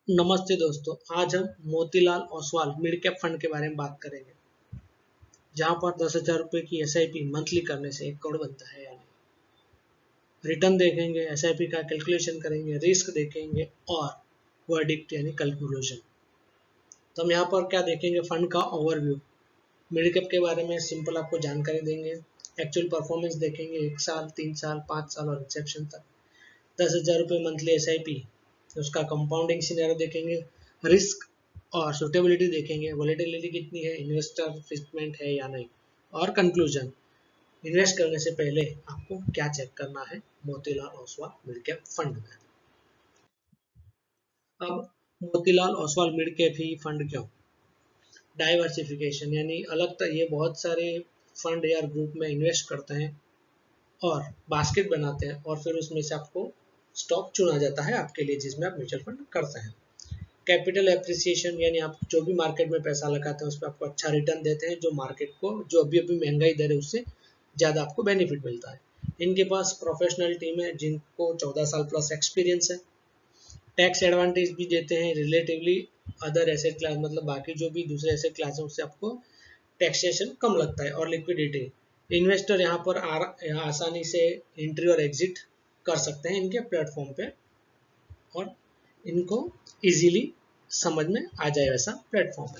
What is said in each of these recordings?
नमस्ते दोस्तों, आज हम Motilal Oswal mid cap fund के बारे में बात करेंगे, जहां पर 10,000 रुपए की एसआईपी मंथली करने से 1 करोड़ बनता है या नहीं। रिटर्न देखेंगे, एसआईपी का कैलकुलेशन करेंगे, रिस्क देखेंगे और वर्डिक्ट यानी कंक्लूजन। तो हम यहाँ पर क्या देखेंगे, फंड का ओवरव्यू, मिड कैप के बारे में सिंपल आपको जानकारी देंगे, एक्चुअल परफॉर्मेंस देखेंगे 1 साल, 3 साल, 5 साल और इंसेप्शन तक। 10,000 रुपये मंथली एसआईपी, उसका कंपाउंडिंग सिनेरियो देखेंगे, रिस्क और सुटेबिलिटी देखेंगे, वॉलेटिलिटी कितनी है, इन्वेस्टर फिटमेंट है या नहीं, और कंक्लूजन, इन्वेस्ट करने से पहले आपको क्या चेक करना है Motilal Oswal mid cap fund में। अब मोतीलाल ओसवाल मिड कैप ही फंड क्यों? डाइवर्सिफिकेशन यानी अलग ये बहुत सारे फंड या ग्रुप में इन्वेस्ट करते हैं और बास्केट बनाते हैं और फिर उसमें से आपको स्टॉक चुना जाता है आपके लिए, जिसमें आप म्यूचुअल फंड करते हैं। कैपिटल एप्रिसिएशन यानी आप जो भी मार्केट में पैसा लगाते हैं उस पर आपको अच्छा रिटर्न देते हैं, जो मार्केट को जो अभी अभी महंगाई दे रहे उससे ज़्यादा आपको बेनिफिट मिलता है। इनके पास प्रोफेशनल टीम है जिनको 14 साल प्लस एक्सपीरियंस है। टैक्स एडवांटेज भी देते हैं रिलेटिवली अदर एसेट क्लास, मतलब बाकी जो भी दूसरे एसेट क्लास है उससे आपको टैक्सेशन कम लगता है। और लिक्विडिटी, इन्वेस्टर यहाँ पर आसानी से एंट्री और एग्जिट कर सकते हैं इनके प्लेटफॉर्म पे और इनको इजीली समझ में आ जाए वैसा प्लेटफॉर्म है।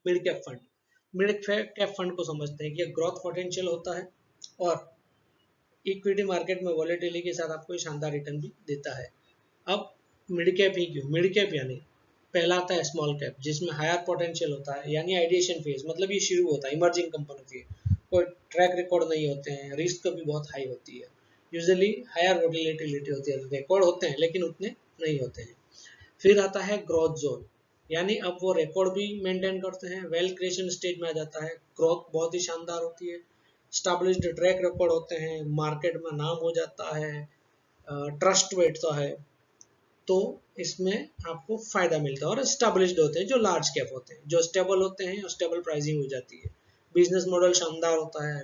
Mid cap fund, mid cap fund को समझते हैं कि ग्रोथ पोटेंशियल होता है और इक्विटी मार्केट में वॉलेटिलिटी के साथ आपको शानदार रिटर्न भी देता है। अब मिड कैप ही क्यों? मिड कैप यानी पहला आता है स्मॉल कैप, जिसमें हायर पोटेंशियल होता है यानी आइडिएशन फेज, मतलब ये शुरू होता है, इमर्जिंग कंपनी थी, कोई ट्रैक रिकॉर्ड नहीं होते हैं, रिस्क भी बहुत हाई होती है, यूजुअली हायर वॉलेटिलिटी होती है, रिकॉर्ड होते हैं लेकिन उतने नहीं होते हैं। फिर आता है ग्रोथ जोन, यानी अब वो रिकॉर्ड भी मेंटेन करते हैं, वेल्थ क्रिएशन स्टेज में आ जाता है, ग्रोथ बहुत ही शानदार होती है, स्टैब्लिश्ड ट्रैक रिकॉर्ड होते हैं, मार्केट में नाम हो जाता है, ट्रस्ट बैठता है, तो इसमें आपको फायदा मिलता है। और स्टैब्लिश्ड होते हैं जो लार्ज कैप होते हैं, जो स्टेबल होते हैं और स्टेबल प्राइसिंग हो जाती है, बिजनेस मॉडल शानदार होता है,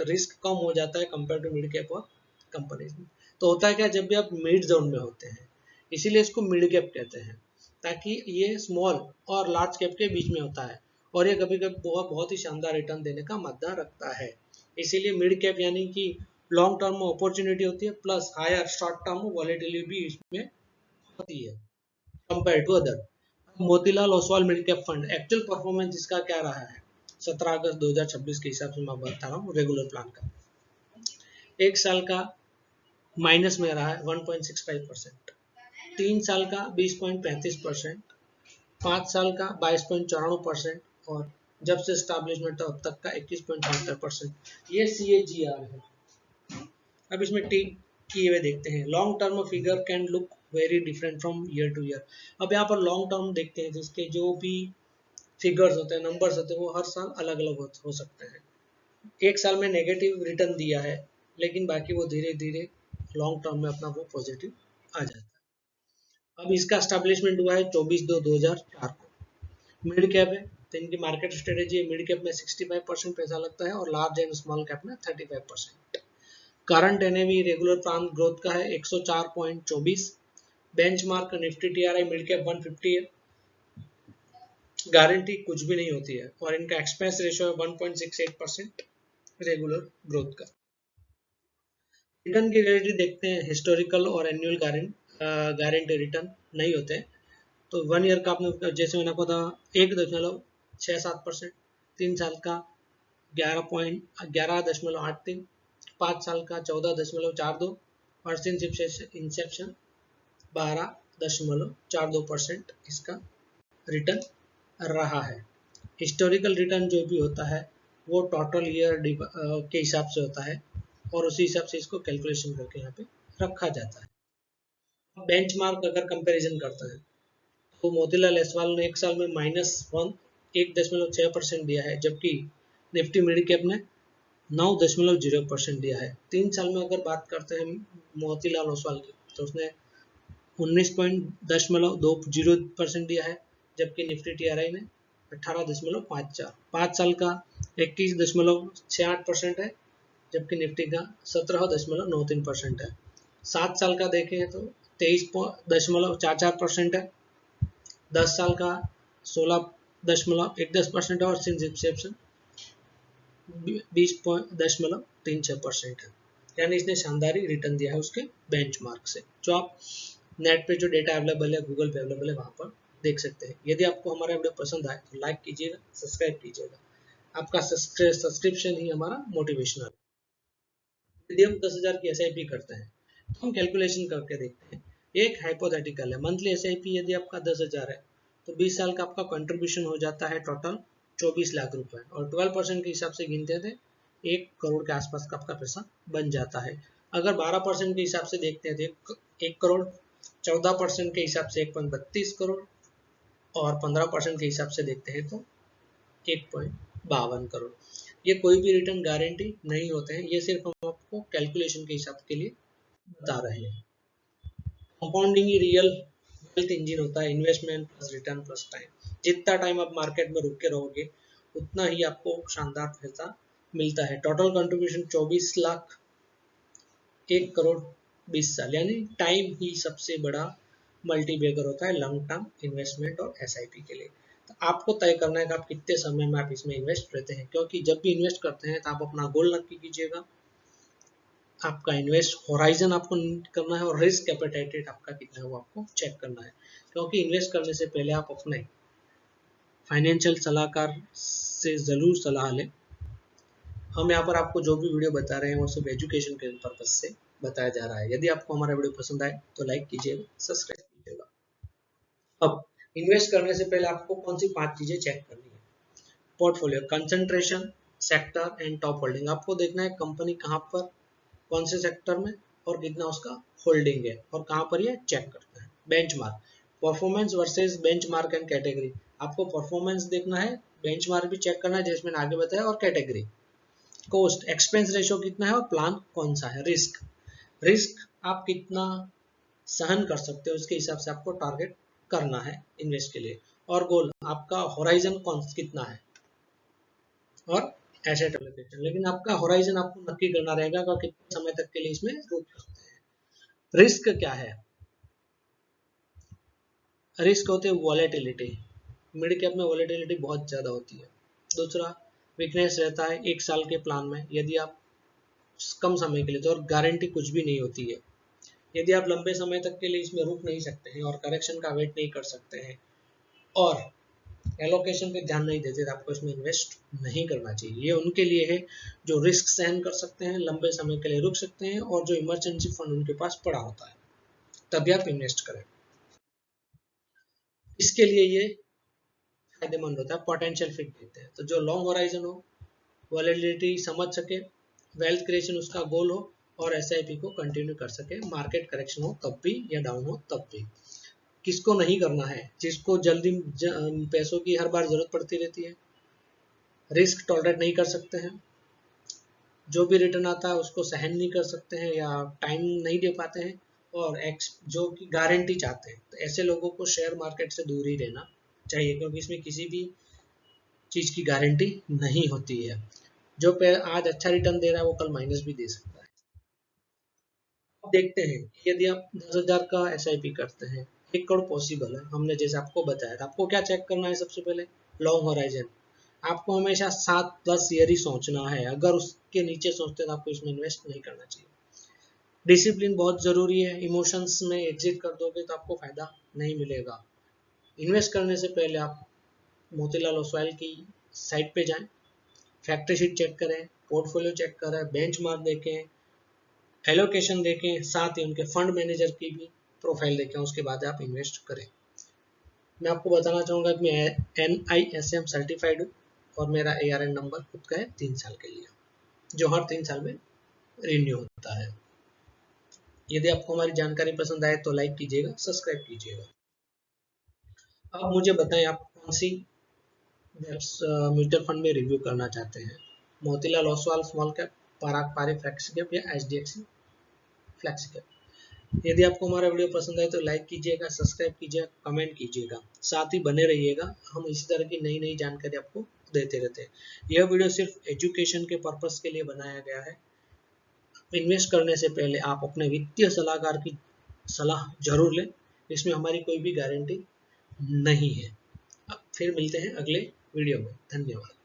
रिस्क कम हो जाता है कंपेयर टू मिड कैप और कंपनीज में। तो होता है क्या, जब भी आप मिड जोन में होते हैं, इसीलिए इसको मिड कैप कहते हैं, ताकि ये स्मॉल और लार्ज कैप के बीच में होता है और ये कभी कभी बहुत ही शानदार रिटर्न देने का मादा रखता है। इसीलिए मिड कैप यानी कि लॉन्ग टर्म में अपॉर्चुनिटी होती है plus higher short term volatility भी इसमें होती है compare to other. Motilal Oswal mid cap fund actual performance इसका क्या रहा है 17 अगस्त 2026 के हिसाब से मैं बता रहा हूँ रेगुलर प्लान का। 1 साल का माइनस में रहा है 1.65%, 3 साल का 20.35%, 5 साल का 22.94% और जब से स्टैब्लिशमेंट अब तक का 21.73%। ये CAGR है। अब इसमें टिक किए हुए देखते हैं, long term figure can look very different from year two year. अब यहाँ पर लॉन्ग टर्म देखते हैं जिसके जो भी फिगर्स होते हैं, नंबर्स होते हैं, वो हर साल अलग अलग हो सकते हैं। 1 साल में नेगेटिव रिटर्न दिया है लेकिन बाकी वो धीरे धीरे लॉन्ग टर्म में अपना वो पॉजिटिव आ जाता है। अब इसका स्टैब्लिशमेंट हुआ है 24/2/2004 को। मिड कैप है तो इनकी मार्केट स्ट्रेटेजी है, मिड कैप में 65% पैसा लगता है और लार्ज एंड स्मॉल कैप में 35%। Current NAV regular plan growth का है 104.24, benchmark Nifty TRI mid cap 150 है, गारंटी कुछ भी नहीं होती है और इनका एक्सपेंस रेशियो है 1.68% रेगुलर ग्रोथ का। रिटर्न की रिलेटेड देखते हैं, हिस्टोरिकल और एनुअल गारंटी रिटर्न नहीं होते हैं। तो 1 ईयर का आपने जैसे मैंने आपको था 1.67%, 3 साल का 11.83, 5 साल का 14.42 और इंसेप्शन 12.42% इसका रिटर्न रहा है। हिस्टोरिकल रिटर्न जो भी होता है वो टोटल ईयर के हिसाब से होता है और उसी हिसाब से इसको कैलकुलेशन करके यहाँ पे रखा जाता है। बेंचमार्क अगर कंपैरिजन करता है तो मोतीलाल ओसवाल ने 1 साल में -1.6% दिया है, जबकि निफ्टी मिड कैप ने 9.0% दिया है। 3 साल में अगर बात करते हैं मोतीलाल ओसवाल की तो उसने 19.20% दिया है, जबकि निफ्टी टीआरआई ने 18.54। 5 साल का 21.68% है, जबकि निफ्टी का 17.93% है। 7 साल का देखें तो 23.44% है, 10 साल का 16.10% और सिंस इंसेप्शन 20.36% है। यानी इसने शानदार ही रिटर्न दिया है उसके बेंचमार्क से, जो आप नेट पे जो डेटा अवेलेबल है, गूगल पे अवेलेबल है, वहां पर देख सकते हैं। यदि आपको हमारा वीडियो पसंद आए तो लाइक कीजिएगा, सब्सक्राइब कीजिएगा। आपका सब्सक्रिप्शन ही हमारा मोटिवेशनल है। यदि हम 10,000 की SIP करते हैं तो हम कैलकुलेशन करके देखते हैं। एक हाइपोथेटिकल है, मंथली SIP यदि आपका 10,000 है तो 20 साल का आपका कंट्रीब्यूशन हो जाता है टोटल 24 लाख रुपए, और 12% के हिसाब से गिनते थे 1 करोड़ के आसपास का आपका पैसा बन जाता है। अगर 12% के हिसाब से देखते हैं तो 1 करोड़, 14% के हिसाब से 1.32 करोड़, और 15% के हिसाब से देखते हैं तो 1.52 करोड़। ये कोई भी रिटर्न गारंटी नहीं होते हैं, ये सिर्फ हम आपको कैलकुलेशन के हिसाब के लिए बता रहे हैं। कंपाउंडिंग ही रियल वेल्थ इंजन होता है, investment plus return plus time. जितना टाइम आप मार्केट में रुक के रहोगे उतना ही आपको शानदार पैसा मिलता है। टोटल कंट्रीब्यूशन 24 लाख, 1 करोड़ 20 साल, यानी टाइम ही सबसे बड़ा मल्टीबैगर होता है लॉन्ग टर्म इन्वेस्टमेंट और SIP के लिए। तो आपको तय करना है कि आप कितने समय में आप इसमें इन्वेस्ट रहते हैं, क्योंकि जब भी इन्वेस्ट करते हैं तो आप अपना गोल नक्की कीजिएगा, आपका इन्वेस्ट होराइजन आपको करना है, और रिस्क एपेटाइट आपका कितना है वो आपको चेक करना है। क्योंकि इन्वेस्ट करने से पहले आप अपने फाइनेंशियल सलाहकार से ज़रूर सलाह लें। हम यहाँ पर आपको जो भी वीडियो बता रहे हैं वो सिर्फ एजुकेशन के पर्पज से बताया जा रहा है। यदि आपको हमारा वीडियो पसंद आए तो लाइक कीजिएगा, सब्सक्राइब कीजिएगा। अब इन्वेस्ट करने से पहले आपको कौन सी 5 चीजें चेक करनी है। Portfolio concentration, sector and top holding. आपको देखना है कंपनी कहाँ पर, कौन से सेक्टर में, और कितना उसका होल्डिंग है, और कहाँ पर ये चेक करना है। Benchmark, performance versus benchmark and category. आपको परफॉर्मेंस देखना है, बेंचमार्क भी चेक करना है जैसे मैंने आगे बताया, और कैटेगरी। कॉस्ट एक्सपेंस रेशियो कितना है और प्लान कौन सा है। रिस्क, रिस्क आप कितना सहन कर सकते हो उसके हिसाब से आपको टारगेट करना है इन्वेस्ट के लिए। और गोल, आपका होराइजन कौन कितना है, और एसेट एलोकेशन। लेकिन आपका होराइजन आपको नक्की करना रहेगा कि कितने समय तक के लिए इसमें रुक सकते हैं। रिस्क क्या है, रिस्क होते हैं वॉलेटिलिटी, मिड कैप में वॉलेटिलिटी बहुत ज़्यादा होती है। दूसरा वीकनेस रहता है 1 साल के प्लान में, यदि आप कम समय के लिए, तो और गारंटी कुछ भी नहीं होती है। यदि आप लंबे समय तक के लिए इसमें रुक नहीं सकते हैं और करेक्शन का वेट नहीं कर सकते हैं और एलोकेशन पे ध्यान नहीं देते, तो आपको इसमें इन्वेस्ट नहीं करना चाहिए। ये उनके लिए है जो रिस्क सहन कर सकते हैं, लंबे समय के लिए रुक सकते हैं, और जो इमरजेंसी फंड उनके पास पड़ा होता है, तभी आप इन्वेस्ट करें। इसके लिए ये फायदेमंद होता है, पोटेंशियल फिट देते हैं। तो जो लॉन्ग होराइजन हो, वॉलेटिलिटी समझ सके, वेल्थ क्रिएशन उसका गोल हो, और SIP को कंटिन्यू कर सके, मार्केट करेक्शन हो तब भी या डाउन हो तब भी। किसको नहीं करना है, जिसको जल्दी पैसों की हर बार जरूरत पड़ती रहती है, रिस्क टॉलरेट नहीं कर सकते हैं, जो भी रिटर्न आता है उसको सहन नहीं कर सकते हैं या टाइम नहीं दे पाते हैं, और जो कि गारंटी चाहते हैं, तो ऐसे लोगों को शेयर मार्केट से दूर ही रहना चाहिए, क्योंकि इसमें किसी भी चीज की गारंटी नहीं होती है। जो पे आज अच्छा रिटर्न दे रहा है वो कल माइनस भी दे सकता है। अब देखते हैं कि यदि आप 10,000 का SIP करते हैं, 1 करोड़ पॉसिबल है, हमने जैसे आपको बताया था। आपको क्या चेक करना है, सबसे पहले लॉन्ग होराइजन। आपको हमेशा 7+ ईयर ही सोचना है, अगर उसके नीचे सोचते हैं तो आपको इसमें इन्वेस्ट नहीं करना चाहिए। डिसिप्लिन बहुत जरूरी है, इमोशंस में एग्जिट कर दोगे तो आपको फायदा नहीं मिलेगा। इन्वेस्ट करने से पहले आप मोतीलाल ओसवाल की साइट पे जाएं, फैक्ट्री शीट चेक करें, पोर्टफोलियो चेक करें, बेंचमार्क देखें, एलोकेशन देखें, साथ ही उनके फंड मैनेजर की भी प्रोफाइल देखें, उसके बाद आप इन्वेस्ट करें। मैं आपको बताना चाहूँगा कि मैं NISM सर्टिफाइड हूँ, और मेरा ARN नंबर खुद का है 3 साल के लिए, जो हर 3 साल में रिन्यू होता है। यदि आपको हमारी जानकारी पसंद आए तो लाइक कीजिएगा, सब्सक्राइब कीजिएगा। अब मुझे बताएं आप कौन सी म्यूचुअल फंड में रिव्यू करना चाहते हैं, मोतीलाल ओसवाल स्मॉल कैप, पराग पारी फ्लेक्सी कैप, या HDFC फ्लेक्सी कैप। यदि आपको हमारा वीडियो पसंद आए तो लाइक कीजिएगा, सब्सक्राइब कीजिएगा, कमेंट कीजिएगा, साथ ही बने रहिएगा। हम इसी तरह की नई नई जानकारी आपको देते रहते हैं। यह वीडियो सिर्फ एजुकेशन के पर्पस के लिए बनाया गया है। इन्वेस्ट करने से पहले आप अपने वित्तीय सलाहकार की सलाह जरूर लें, इसमें हमारी कोई भी गारंटी नहीं है। अब फिर मिलते हैं अगले वीडियो में। धन्यवाद।